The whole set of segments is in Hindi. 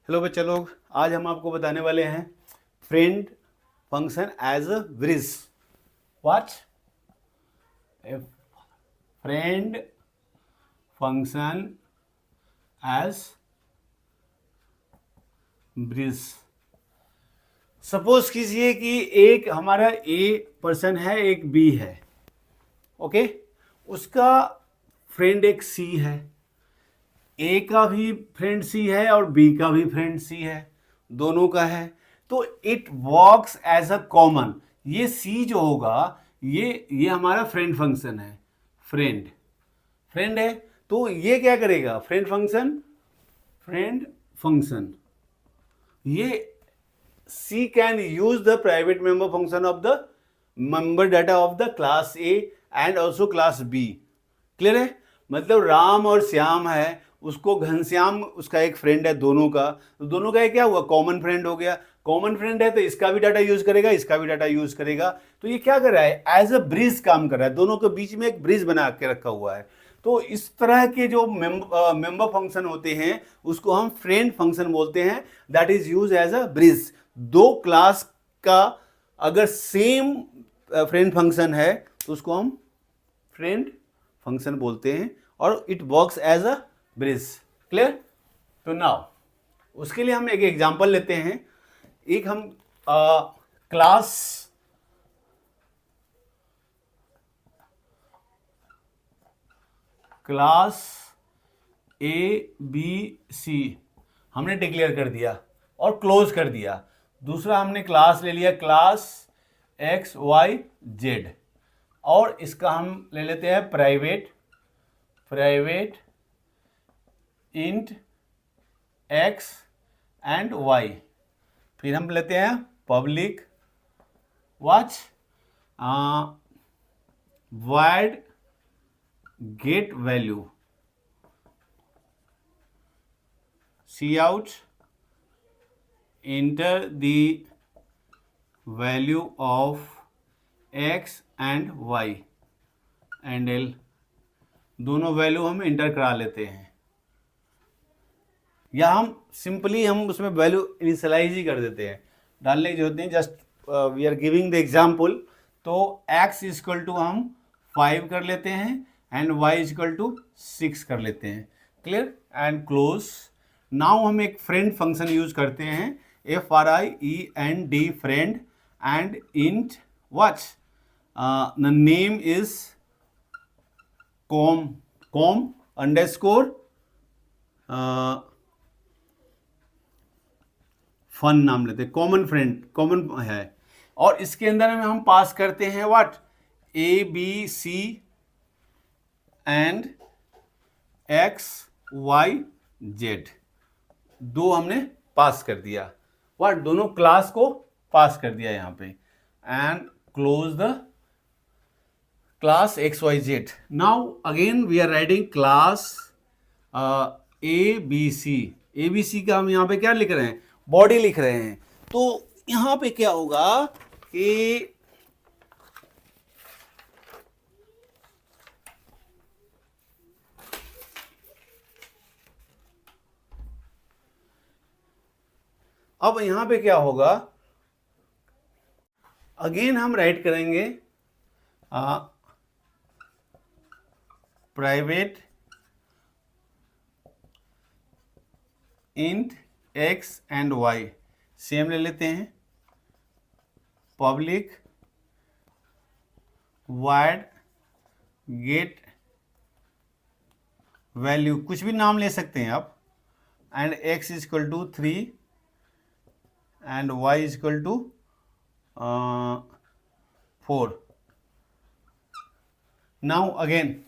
हेलो बच्चा लोग, आज हम आपको बताने वाले हैं friend function as a bridge. What a friend function as bridge. Suppose कीजिए कि एक हमारा ए पर्सन है, एक बी है, ओके। उसका फ्रेंड एक सी है, ए का भी फ्रेंड सी है और बी का भी फ्रेंड सी है, दोनों का है। तो it works as a common. ये सी जो होगा ये हमारा फ्रेंड फंक्शन है, फ्रेंड है। तो ये क्या करेगा, फ्रेंड फंक्शन ये C can use the private member function of the member data of the class A and also class B. Clear है? मतलब राम और श्याम है, उसको घनश्याम उसका एक फ्रेंड है दोनों का, तो दोनों का क्या हुआ, कॉमन फ्रेंड हो गया। कॉमन फ्रेंड है तो इसका भी डाटा यूज करेगा, इसका भी डाटा यूज करेगा। तो ये क्या कर रहा है, एज अ ब्रिज काम कर रहा है, दोनों के बीच में एक ब्रिज बना के रखा हुआ है। तो इस तरह के जो मेंबर फंक्शन होते हैं उसको हम फ्रेंड फंक्शन बोलते हैं, that is use as a bridge. दो क्लास का अगर सेम फ्रेंड फंक्शन है तो उसको हम फ्रेंड फंक्शन बोलते हैं और it works as a bridge. Clear? तो नाउ उसके लिए हम एक एग्जांपल लेते हैं। एक हम क्लास ए बी सी हमने डिक्लेयर कर दिया और क्लोज कर दिया। दूसरा हमने क्लास ले लिया, क्लास एक्स वाई जेड, और इसका हम ले लेते हैं private int X and Y. फिर हम लेते हैं public watch void get value cout enter the value of x and y and l। दोनों वैल्यू हम इंटर करा लेते हैं, या हम सिंपली हम उसमें वैल्यू इनिशियलाइज ही कर देते हैं, डालने की जरूरत नहीं, just we are giving the example. तो x इजकल टू हम 5 कर लेते हैं एंड y इजकल टू 6 कर लेते हैं। Clear and close. नाउ हम एक फ्रेंड फंक्शन यूज करते हैं, FRIEND friend and int what the name is com underscore fun नाम लेते हैं, कॉमन है। और इसके अंदर में हम पास करते हैं व्हाट ABC एंड XYZ। दो हमने पास कर दिया, व्हाट दोनों क्लास को पास कर दिया यहाँ पे, and close the class XYZ। Now again we are writing class ABC का हम यहाँ पे क्या लिख रहे हैं, बॉडी लिख रहे हैं। तो यहां पे क्या होगा कि अब यहां पे क्या होगा, अगेन हम राइट करेंगे private int X and Y, same ले लेते हैं, पब्लिक वाइड गेट वैल्यू, कुछ भी नाम ले सकते हैं आप, and x is equal to 3 and y is equal to 4। Now again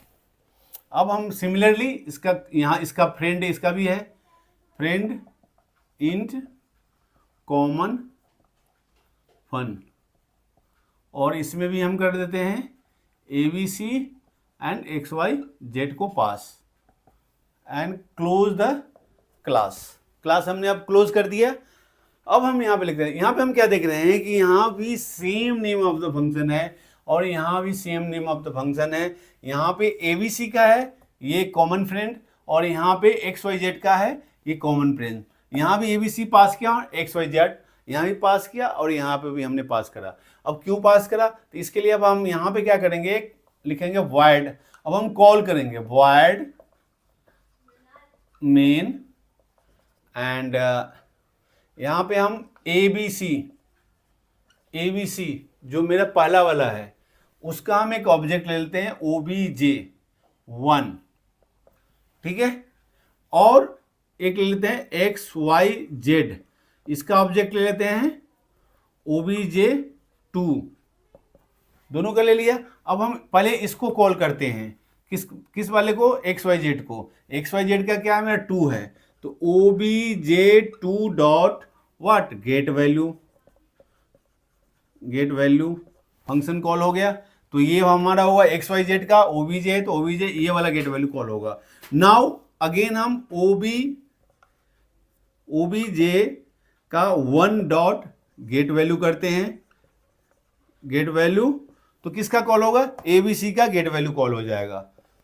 अब हम सिमिलरली इसका यहाँ इसका फ्रेंड इसका भी है, फ्रेंड इंट कॉमन फन, और इसमें भी हम कर देते हैं ABC एंड XYZ को पास एंड क्लोज द क्लास हमने अब क्लोज कर दिया। अब हम यहाँ पे लिख रहे हैं, यहाँ पे हम क्या देख रहे हैं कि यहाँ भी same name of the function है और यहाँ भी same name of the function है। यहाँ पे ABC का है ये कॉमन फ्रेंड और यहाँ पे XYZ का है ये कॉमन फ्रेंड। यहाँ भी ABC पास किया और XYZ यहाँ भी पास किया और यहाँ पे भी हमने पास करा। अब क्यों पास करा, तो इसके लिए अब हम यहाँ पे क्या करेंगे, लिखेंगे void। अब हम कॉल करेंगे void main एंड यहाँ पे हम ABC जो मेरा पहला वाला है उसका हम एक ऑब्जेक्ट ले लेते हैं obj1, ठीक है, और एक ले लेते हैं XYZ, इसका ऑब्जेक्ट ले लेते हैं obj2, दोनों का ले लिया। अब हम पहले इसको कॉल करते हैं, किस वाले को, XYZ को। XYZ का क्या है, मेरा 2 है, तो obj2 dot what, get value function call हो गया। तो ये हमारा होगा XYZ का obj है, तो obj ये वाला गेट वैल्यू कॉल होगा। नाउ अगेन हम obj का 1 डॉट गेट वैल्यू करते हैं, गेट वैल्यू, तो किसका कॉल होगा, ABC का गेट वैल्यू कॉल हो जाएगा।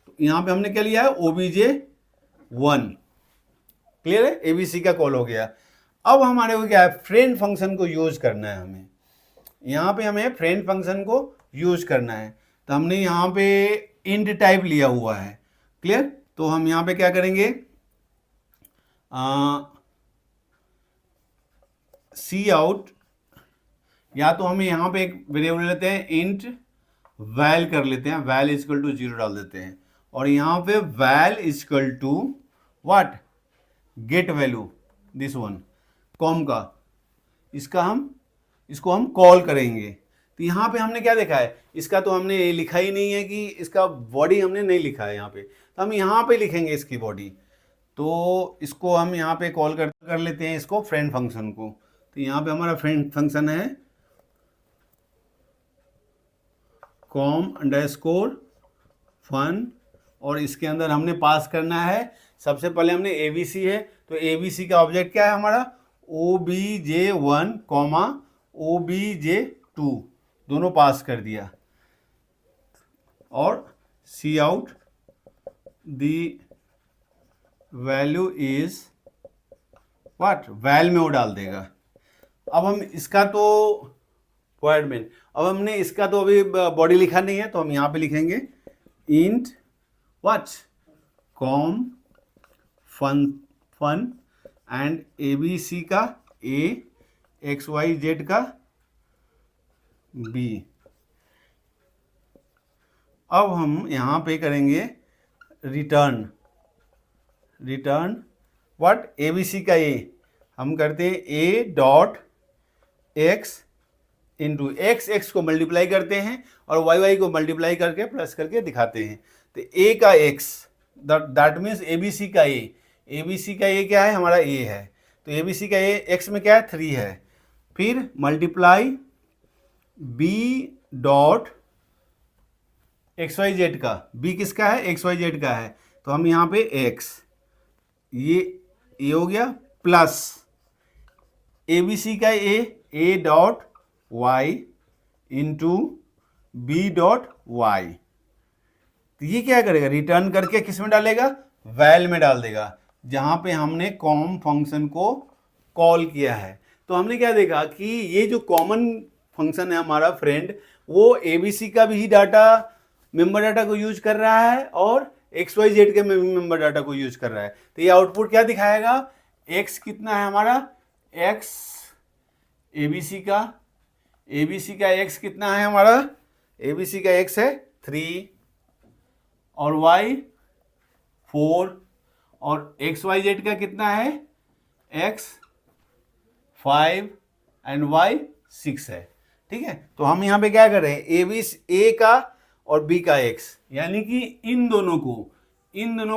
तो यहाँ पे हमने क्या लिया है, obj1, क्लियर है, ABC का कॉल हो गया। अब हमारे को क्या है, फ्रेंड फंक्शन को यूज करना है हमें, यहाँ पे हमें फ्रेंड फंक्शन को यूज करना है। तो हमने यहाँ पे इंट टाइप लिया हुआ है, क्लियर। तो हम यहाँ पे क्या करेंगे, सी आउट, या तो हमें यहाँ पे एक वेरिएबल लेते हैं इंट वैल कर लेते हैं, वैल इजकल टू 0 डाल देते हैं, और यहाँ पे val is equal to what, get value this one com का, इसको हम कॉल करेंगे। तो यहाँ पे हमने क्या देखा है, इसका तो हमने लिखा ही नहीं है कि इसका बॉडी हमने नहीं लिखा है यहाँ पे, तो हम यहाँ पे लिखेंगे इसकी बॉडी। तो इसको हम यहाँ पे कॉल कर लेते हैं इसको, फ्रेंड फंक्शन को। तो यहाँ पे हमारा फ्रेंड फंक्शन है कॉम अंडरस्कोर फन, और इसके अंदर हमने पास करना है, सबसे पहले हमने ABC है, तो ABC का ऑब्जेक्ट क्या है हमारा, obj1 कॉमा obj2, दोनों पास कर दिया, और cout the value is what, वैल में वो डाल देगा। अब हम इसका तो void main, अब हमने इसका तो अभी बॉडी लिखा नहीं है, तो हम यहाँ पे लिखेंगे int what, com fun and ABC का A, XYZ का B। अब हम यहाँ पे करेंगे रिटर्न व्हाट, ABC का A, हम करते हैं A dot X into x को मल्टीप्लाई करते हैं और y को मल्टीप्लाई करके प्लस करके दिखाते हैं। तो A का x, दैट मीन्स ABC का A क्या है, हमारा A है, तो ABC का A x में क्या है, 3 है, फिर मल्टीप्लाई B डॉट XYZ का, B किसका है, XYZ का है, तो हम यहाँ पे x, ये हो गया, प्लस ABC का A dot y into B dot y। तो ये क्या करेगा, रिटर्न करके किस में डालेगा, वैल में डाल देगा, जहाँ पे हमने कॉम फंक्शन को कॉल किया है। तो हमने क्या देखा कि ये जो कॉमन फंक्शन है हमारा फ्रेंड, वो ABC का भी डाटा, मेंबर डाटा को यूज कर रहा है और XYZ के मेंबर डाटा को यूज कर रहा है। तो ये आउटपुट क्या दिखाएगा, x कितना है हमारा, x ABC का x कितना है हमारा, ABC का x है 3 और y 4 और XYZ का कितना है, x 5 एंड y 6 है, ठीक है। तो हम यहाँ पे क्या कर रहे हैं, A का और B का x, यानी कि इन दोनों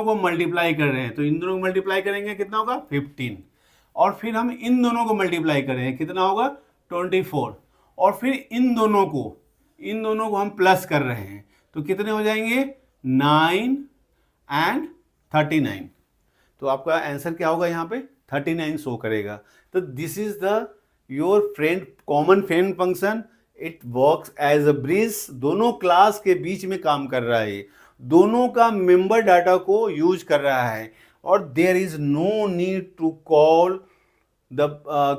को मल्टीप्लाई कर रहे हैं, तो इन दोनों को मल्टीप्लाई करेंगे कितना होगा, 15, और फिर हम इन दोनों को मल्टीप्लाई कर रहे हैं, कितना होगा, 24, और फिर इन दोनों को हम प्लस कर रहे हैं, तो कितने हो जाएंगे, 9 एंड 39। तो आपका आंसर क्या होगा, यहाँ पे 39 शो करेगा। तो this is the your friend common friend function, it works as a bridge, दोनों क्लास के बीच में काम कर रहा है, दोनों का मेंबर डाटा को यूज कर रहा है, और there is no need to call the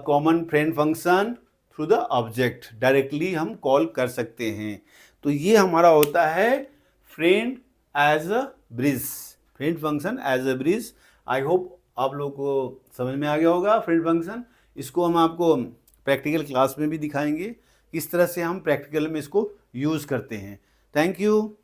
common friend function through the object, directly हम कॉल कर सकते हैं। तो ये हमारा होता है friend as a bridge, friend function as a bridge. I hope आप लोग को समझ में आ गया होगा फ्रेंड फंक्शन। इसको हम आपको प्रैक्टिकल क्लास में भी दिखाएंगे किस तरह से हम प्रैक्टिकल में इसको यूज़ करते हैं। Thank you.